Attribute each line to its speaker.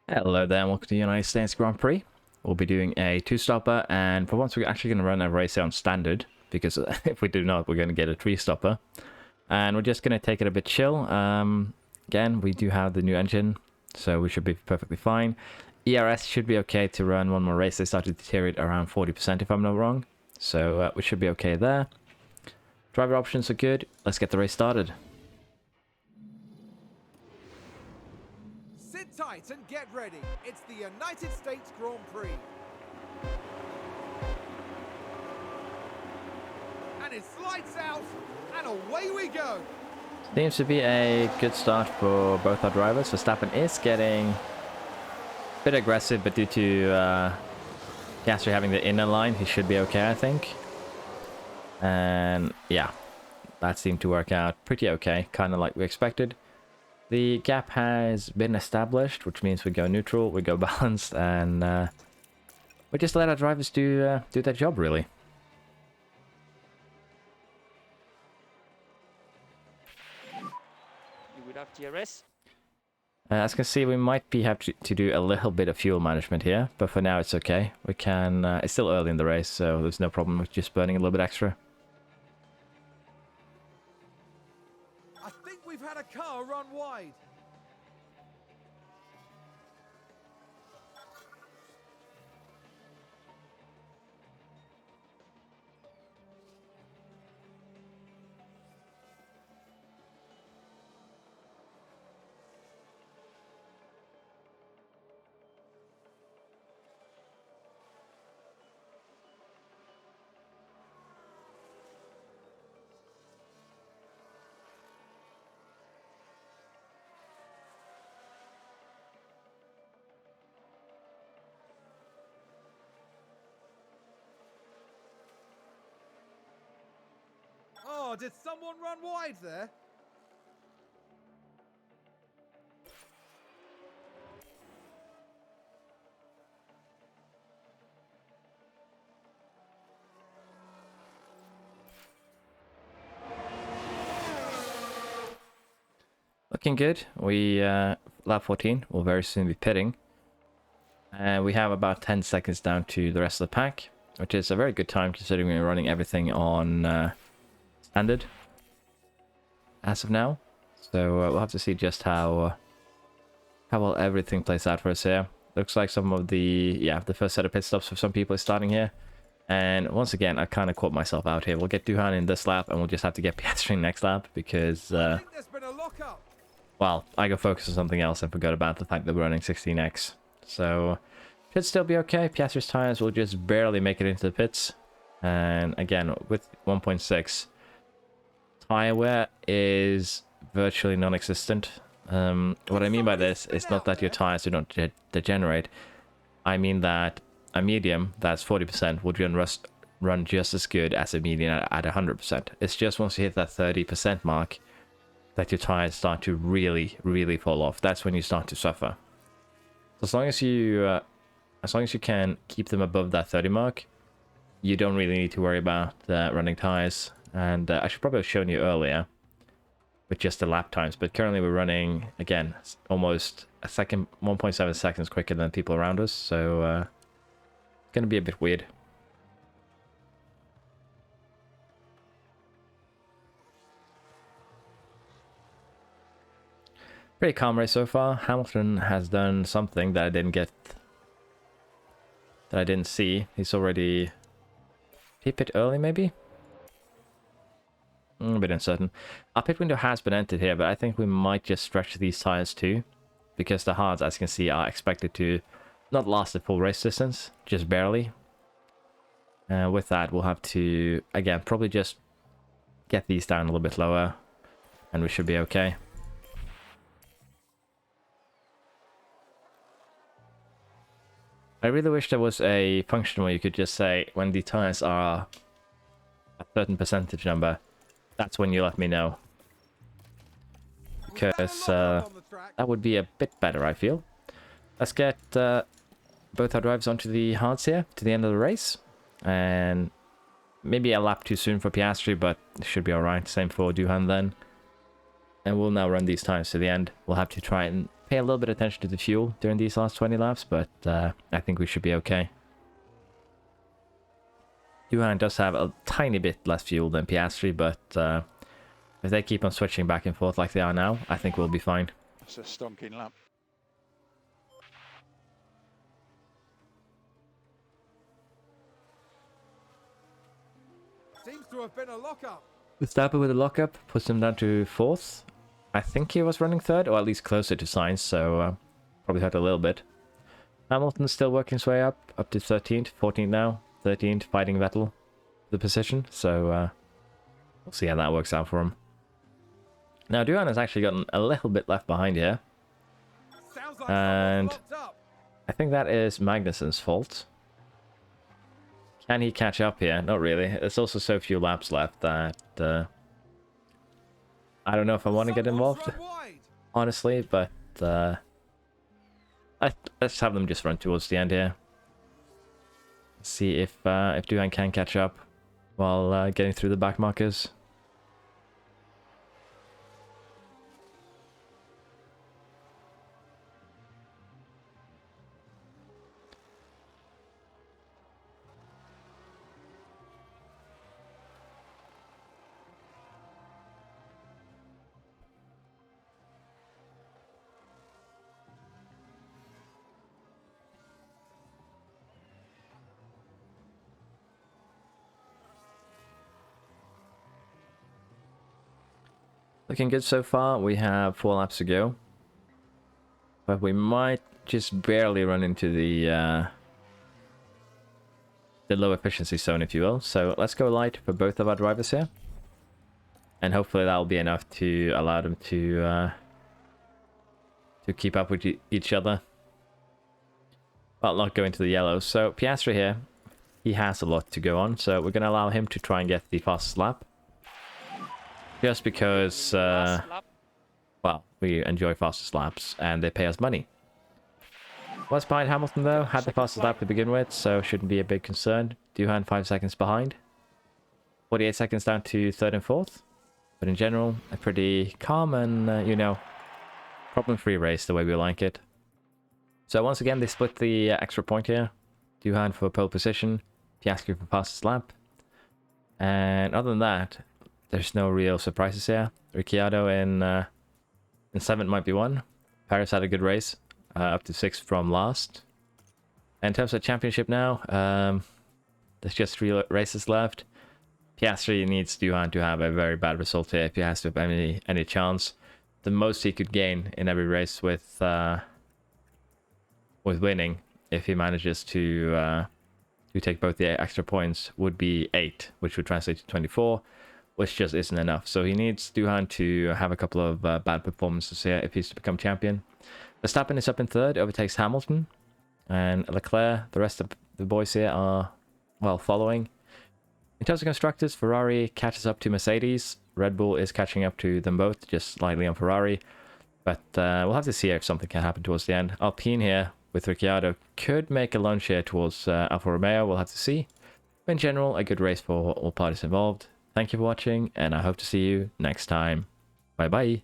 Speaker 1: Hello there, and welcome to the United States Grand Prix. We'll be doing a two-stopper, and for once we're actually going to run a race on standard, because if we do not, we're going to get a three-stopper. And we're just going to take it a bit chill. Again, we do have the new engine, so we should be perfectly fine. ERS should be okay to run one more race. They started to deteriorate around 40% if I'm not wrong, so we should be okay there. Driver options are good. Let's get the race started.
Speaker 2: Sit tight and get ready. It's the United States Grand Prix. And it's lights out, and away we go.
Speaker 1: Seems to be a good start for both our drivers. Verstappen is getting a bit aggressive, but due to Piastri having the inner line, he should be okay, I think. And yeah, that seemed to work out pretty okay, kind of like we expected. The gap has been established, which means we go neutral, we go balanced, and we just let our drivers do their job, really.
Speaker 3: You would have DRS.
Speaker 1: As you can see, we might have to do a little bit of fuel management here, but for now it's okay. We can. It's still early in the race, so there's no problem with just burning a little bit extra.
Speaker 2: I think we've had a car run wide. Oh, did someone run wide there?
Speaker 1: Looking good. We lap 14 will very soon be pitting. And we have about 10 seconds down to the rest of the pack, which is a very good time considering we're running everything on standard as of now. So we'll have to see just how well everything plays out for us here. Looks like some of the first set of pit stops for some people is starting here. And once again, I kind of caught myself out here. We'll get Duhan in this lap, and we'll just have to get Piastri next lap because
Speaker 2: I think there's been a lockup.
Speaker 1: well, I got focused on something else and forgot about the fact that we're running 16x. So, should still be okay. Piastri's tires will just barely make it into the pits. And again, with 1.6, tire wear is virtually non-existent. What I mean by this is not that your tires do not degenerate. I mean that a medium that's 40% would run just as good as a medium at 100%. It's just once you hit that 30% mark that your tires start to really fall off. That's when you start to suffer. So as long as you can keep them above that 30 mark, you don't really need to worry about running tires. And I should probably have shown you earlier with just the lap times, but currently we're running again almost a second, 1.7 seconds quicker than people around us. So it's gonna be a bit weird. Pretty calm race so far. Hamilton has done something that I didn't see. He's already... He pit early, maybe? A bit uncertain. Our pit window has been entered here, but I think we might just stretch these tires too, because the hards, as you can see, are expected to not last the full race distance, just barely. With that, we'll have to, again, probably just get these down a little bit lower, and we should be okay. I really wish there was a function where you could just say, when the tires are a certain percentage number, that's when you let me know. Because that would be a bit better, I feel. Let's get both our drivers onto the hards here, to the end of the race. And maybe a lap too soon for Piastri, but it should be alright. Same for Duhan then. And we'll now run these tires to the end. We'll have to try and pay a little bit of attention to the fuel during these last 20 laps, but I think we should be okay. Duhan does have a tiny bit less fuel than Piastri, but if they keep on switching back and forth like they are now, I think we'll be fine.
Speaker 3: It's a stonking lap.
Speaker 2: Seems to have been a lockup.
Speaker 1: Verstappen with a lockup puts him down to 4th. I think he was running 3rd, or at least closer to Sainz, so probably hurt a little bit. Hamilton's still working his way up to 13th, 14th now, 13th, fighting Vettel the position, so we'll see how that works out for him. Now, Duhan has actually gotten a little bit left behind here,
Speaker 2: Sounds like
Speaker 1: and
Speaker 2: someone's locked up.
Speaker 1: I think that is Magnussen's fault. Can he catch up here? Not really. There's also so few laps left that I don't know if I want to get
Speaker 2: Someone's
Speaker 1: involved,
Speaker 2: run wide.
Speaker 1: honestly, but let's have them just run towards the end here. See if Duhan can catch up while getting through the back markers. Looking good so far. We have 4 laps to go, but we might just barely run into the low efficiency zone, if you will. So let's go light for both of our drivers here, and hopefully that will be enough to allow them to keep up with each other, while not going to the yellow. So Piastri here, he has a lot to go on, so we're going to allow him to try and get the fastest lap. Just because, well, we enjoy fastest laps and they pay us money. What's behind Hamilton though? Had the fastest lap to begin with, so shouldn't be a big concern. Duhan 5 seconds behind. 48 seconds down to 3rd and 4th. But in general, a pretty calm and, you know, problem-free race the way we like it. So once again, they split the extra point here. Duhan for pole position, Piastri for fastest lap. And other than that, there's no real surprises here. Ricciardo in 7th might be one. Paris had a good race, up to 6th from last. In terms of championship now, there's just 3 races left. Piastri needs Duhan to have a very bad result here if he has to have any chance. The most he could gain in every race with winning, if he manages to take both the extra points, would be 8, which would translate to 24. Which just isn't enough. So he needs Duhan to have a couple of bad performances here if he's to become champion. Verstappen is up in 3rd, overtakes Hamilton. And Leclerc, the rest of the boys here are, well, following. In terms of constructors, Ferrari catches up to Mercedes. Red Bull is catching up to them both, just slightly on Ferrari. But we'll have to see if something can happen towards the end. Alpine here with Ricciardo could make a lunge here towards Alfa Romeo. We'll have to see. But in general, a good race for all parties involved. Thank you for watching, and I hope to see you next time. Bye bye.